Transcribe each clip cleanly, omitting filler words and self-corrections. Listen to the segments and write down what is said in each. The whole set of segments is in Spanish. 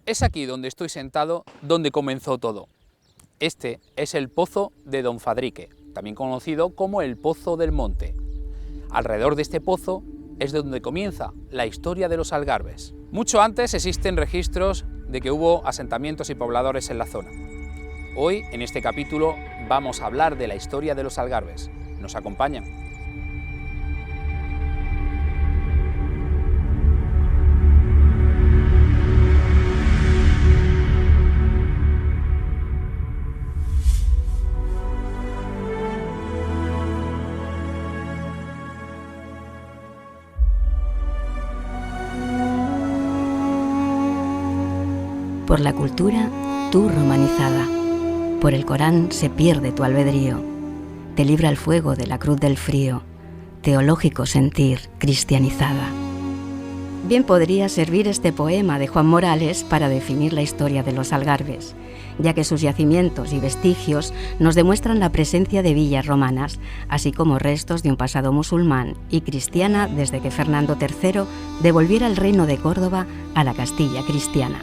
Es aquí donde estoy sentado donde comenzó todo. Este es el Pozo de Don Fadrique, también conocido como el Pozo del Monte. Alrededor de este pozo es donde comienza la historia de los Algarbes. Mucho antes existen registros de que hubo asentamientos y pobladores en la zona. Hoy, en este capítulo, vamos a hablar de la historia de los Algarbes. ¿Nos acompañan? Por la cultura, tú romanizada. Por el Corán se pierde tu albedrío. Te libra el fuego de la cruz del frío. Teológico sentir cristianizada. Bien podría servir este poema de Juan Morales para definir la historia de los Algarbes, ya que sus yacimientos y vestigios nos demuestran la presencia de villas romanas, así como restos de un pasado musulmán y cristiana desde que Fernando III devolviera el reino de Córdoba a la Castilla cristiana.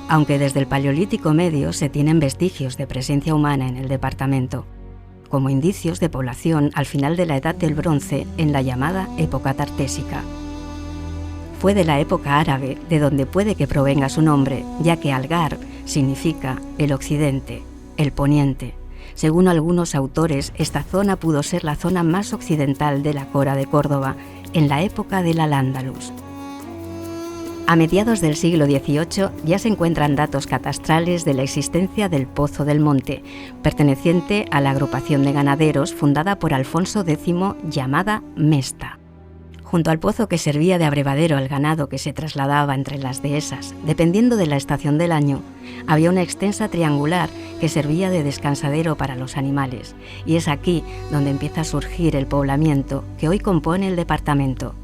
Aunque desde el Paleolítico Medio se tienen vestigios de presencia humana en el departamento, como indicios de población al final de la Edad del Bronce en la llamada época tartésica. Fue de la época árabe de donde puede que provenga su nombre, ya que Algar significa el occidente, el poniente. Según algunos autores, esta zona pudo ser la zona más occidental de la Cora de Córdoba en la época del Al-Ándalus. A mediados del siglo XVIII ya se encuentran datos catastrales de la existencia del Pozo del Monte, perteneciente a la agrupación de ganaderos fundada por Alfonso X llamada Mesta. Junto al pozo que servía de abrevadero al ganado que se trasladaba entre las dehesas, dependiendo de la estación del año, había una extensa triangular que servía de descansadero para los animales, y es aquí donde empieza a surgir el poblamiento que hoy compone el departamento.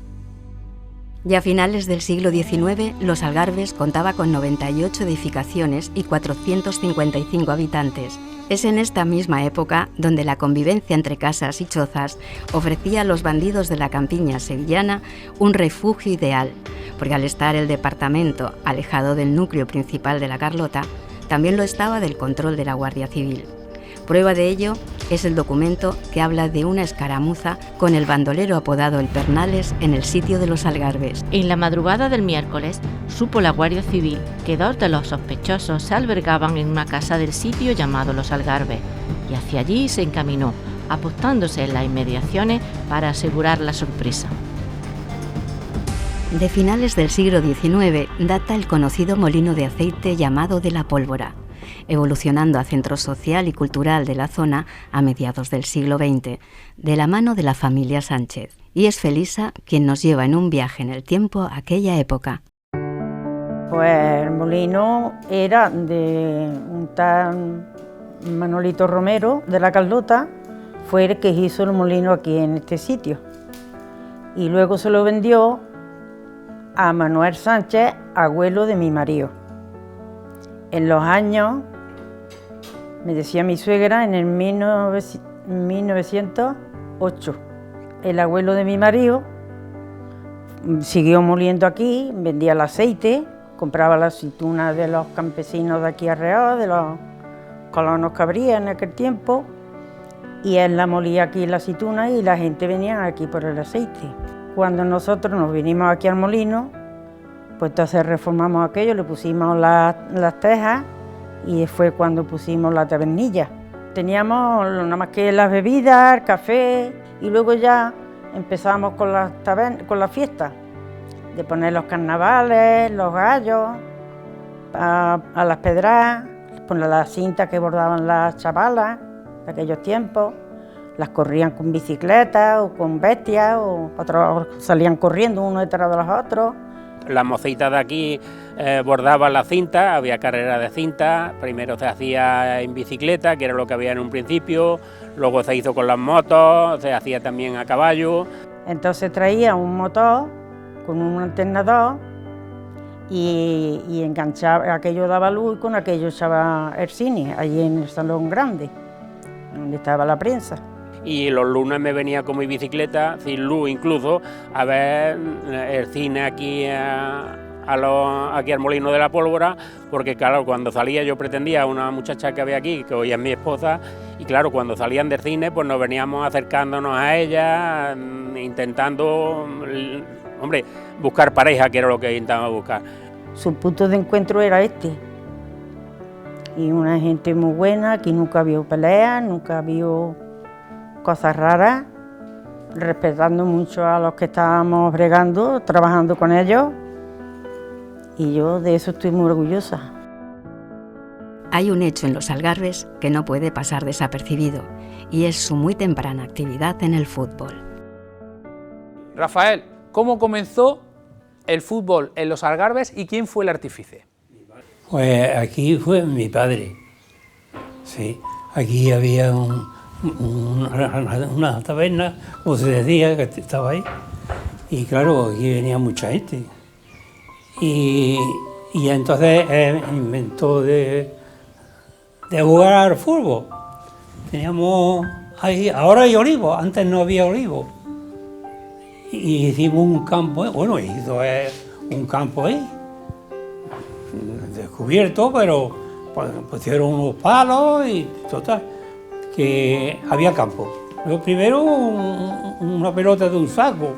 Ya a finales del siglo XIX, Los Algarbes contaba con 98 edificaciones y 455 habitantes. Es en esta misma época donde la convivencia entre casas y chozas ofrecía a los bandidos de la campiña sevillana un refugio ideal, porque al estar el departamento alejado del núcleo principal de la Carlota, también lo estaba del control de la Guardia Civil. Prueba de ello es el documento que habla de una escaramuza con el bandolero apodado El Pernales en el sitio de los Algarbes. En la madrugada del miércoles, supo la Guardia Civil que dos de los sospechosos se albergaban en una casa del sitio llamado Los Algarbes, y hacia allí se encaminó, apostándose en las inmediaciones para asegurar la sorpresa. De finales del siglo XIX data el conocido molino de aceite llamado de la Pólvora, evolucionando a centro social y cultural de la zona a mediados del siglo XX, de la mano de la familia Sánchez. Y es Felisa quien nos lleva en un viaje en el tiempo a aquella época. Pues el molino era de un tal Manolito Romero de la Carlota, fue el que hizo el molino aquí en este sitio. Y luego se lo vendió a Manuel Sánchez, abuelo de mi marido. En los años, me decía mi suegra, en el 1908, el abuelo de mi marido siguió moliendo aquí, vendía el aceite, compraba la aceituna de los campesinos de aquí alrededor, de los colonos que habría en aquel tiempo, y él la molía aquí la aceituna y la gente venía aquí por el aceite. Cuando nosotros nos vinimos aquí al molino, pues entonces reformamos aquello, le pusimos las tejas y fue cuando pusimos la tabernilla. Teníamos nada más que las bebidas, el café, y luego ya empezamos con las fiestas, de poner los carnavales, los gallos, a las pedras, poner las cintas que bordaban las chavalas de aquellos tiempos, las corrían con bicicletas o con bestias, o otros salían corriendo uno detrás de los otros. Las mocitas de aquí bordaban la cinta, había carreras de cinta, primero se hacía en bicicleta, que era lo que había en un principio, luego se hizo con las motos, se hacía también a caballo. Entonces traía un motor con un alternador y enganchaba, aquello daba luz y con aquello echaba el cine, allí en el salón grande, donde estaba la prensa. Y los lunes me venía con mi bicicleta, sin luz incluso, a ver el cine aquí a aquí al Molino de la Pólvora, porque claro, cuando salía yo pretendía a una muchacha que había aquí, que hoy es mi esposa, y claro, cuando salían del cine, pues nos veníamos acercándonos a ella, intentando, hombre, buscar pareja, que era lo que intentábamos buscar. Su punto de encuentro era este. Y una gente muy buena, que nunca había peleas, nunca había cosas raras, respetando mucho a los que estábamos bregando, trabajando con ellos, y yo de eso estoy muy orgullosa. Hay un hecho en los Algarbes que no puede pasar desapercibido, y es su muy temprana actividad en el fútbol. Rafael, ¿cómo comenzó el fútbol en los Algarbes y quién fue el artífice? Pues aquí fue mi padre, sí. Aquí había una taberna, como se decía, que estaba ahí. Y claro, aquí venía mucha gente. Y entonces inventó de jugar al fútbol. Teníamos ahí, ahora hay olivos, antes no había olivos. Y hicimos un campo, bueno, hizo un campo ahí, descubierto, pero pusieron unos palos y total, que había campo. Lo primero una pelota de un saco,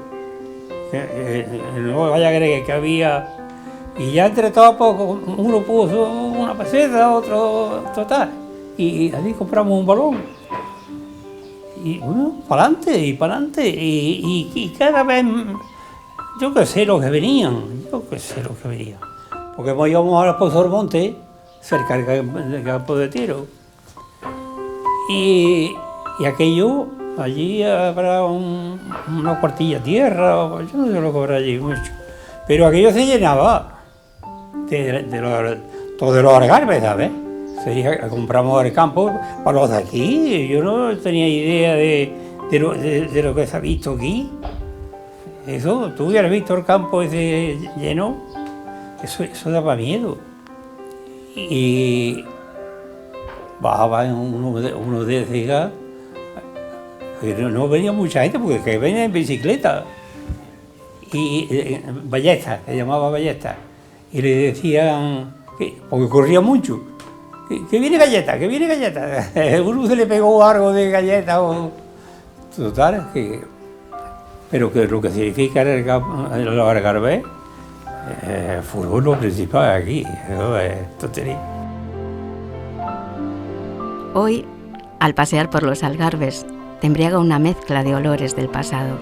no vaya a creer que había, y ya entre todos pues, uno puso una peseta, otro total, y así compramos un balón. Y bueno, para adelante, y cada vez, yo que sé lo que venían, porque íbamos a Pozo del Monte, cerca del campo de tiro, y aquello, allí habrá una cuartilla de tierra, yo no sé lo que habrá allí mucho, pero aquello se llenaba de los Algarbes, ¿sabes? Compramos el campo para los de aquí, yo no tenía idea de lo que se ha visto aquí. Eso, tú hubieras visto el campo ese lleno, eso daba miedo. Y bajaba uno de Cega, no venía mucha gente porque venía en bicicleta. Y Ballesta, se llamaba Ballesta, y le decían, porque corría mucho, que viene galleta, que viene galleta. Uno se le pegó algo de galleta o total, pero que lo que significa el Algarve, fútbol lo principal aquí, eso es tontería. Hoy, al pasear por los Algarbes, te embriaga una mezcla de olores del pasado,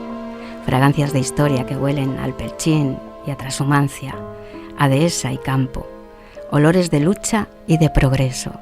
fragancias de historia que huelen al perchín y a trashumancia, a dehesa y campo, olores de lucha y de progreso.